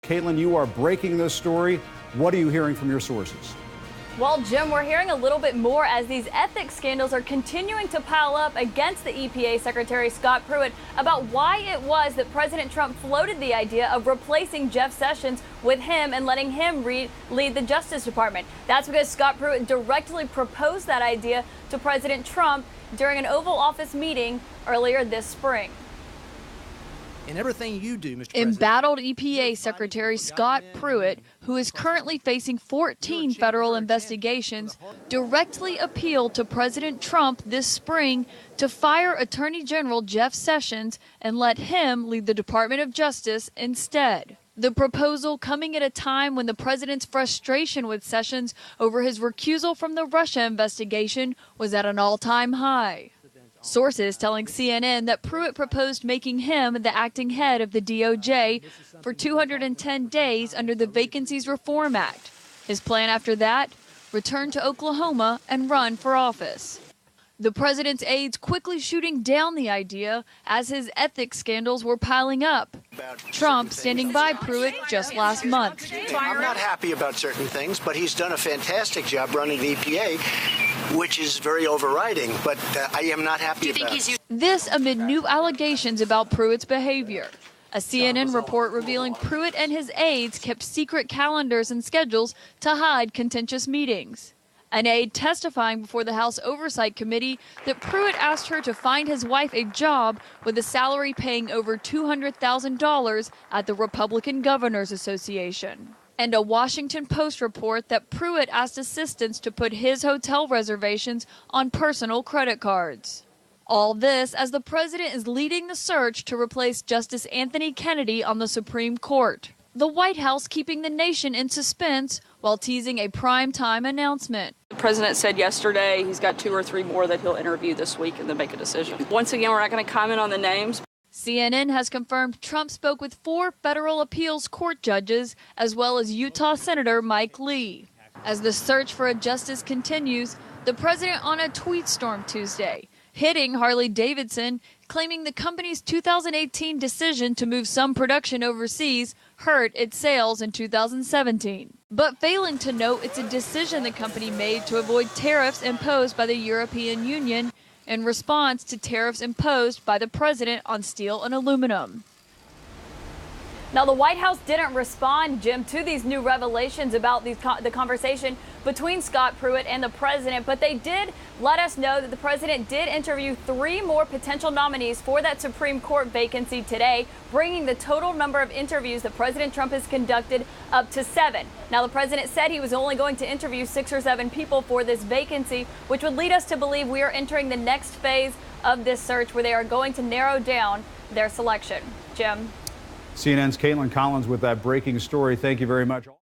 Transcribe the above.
Caitlin, you are breaking this story. What are you hearing from your sources? Well, Jim, we're hearing a little bit more as these ethics scandals are continuing to pile up against the EPA Secretary Scott Pruitt about why it was that President Trump floated the idea of replacing Jeff Sessions with him and letting him lead the Justice Department. That's because Scott Pruitt directly proposed that idea to President Trump during an Oval Office meeting earlier this spring. In everything you do, Mr. President. Embattled EPA Secretary Scott Pruitt, who is currently facing 14 federal investigations, directly appealed to President Trump this spring to fire Attorney General Jeff Sessions and let him lead the Department of Justice instead. The proposal coming at a time when the president's frustration with Sessions over his recusal from the Russia investigation was at an all-time high. Sources telling CNN that Pruitt proposed making him the acting head of the DOJ for 210 days under the Vacancies Reform Act. His plan after that, return to Oklahoma and run for office. The president's aides quickly shooting down the idea as his ethics scandals were piling up. Trump standing by Pruitt just last month. I'm not happy about certain things, but he's done a fantastic job running the EPA, which is very overriding, but I am not happy about it. This amid new allegations about Pruitt's behavior. A CNN report revealing Pruitt and his aides kept secret calendars and schedules to hide contentious meetings. An aide testifying before the House Oversight Committee that Pruitt asked her to find his wife a job with a salary paying over $200,000 at the Republican Governors Association. And a Washington Post report that Pruitt asked assistants to put his hotel reservations on personal credit cards. All this as the president is leading the search to replace Justice Anthony Kennedy on the Supreme Court. The White House keeping the nation in suspense while teasing a primetime announcement. The president said yesterday he's got 2 or 3 more that he'll interview this week and then make a decision. Once again, we're not going to comment on the names. CNN has confirmed Trump spoke with 4 federal appeals court judges as well as Utah Senator Mike Lee. As the search for a justice continues, the president on a tweet storm Tuesday, hitting Harley-Davidson, claiming the company's 2018 decision to move some production overseas hurt its sales in 2017, but failing to note it's a decision the company made to avoid tariffs imposed by the European Union in response to tariffs imposed by the president on steel and aluminum. Now, the White House didn't respond, Jim, to these new revelations about the conversation between Scott Pruitt and the president, but they did let us know that the president did interview 3 more potential nominees for that Supreme Court vacancy today, bringing the total number of interviews that President Trump has conducted up to 7. Now, the president said he was only going to interview 6 or 7 people for this vacancy, which would lead us to believe we are entering the next phase of this search where they are going to narrow down their selection. Jim. CNN's Caitlin Collins with that breaking story. Thank you very much.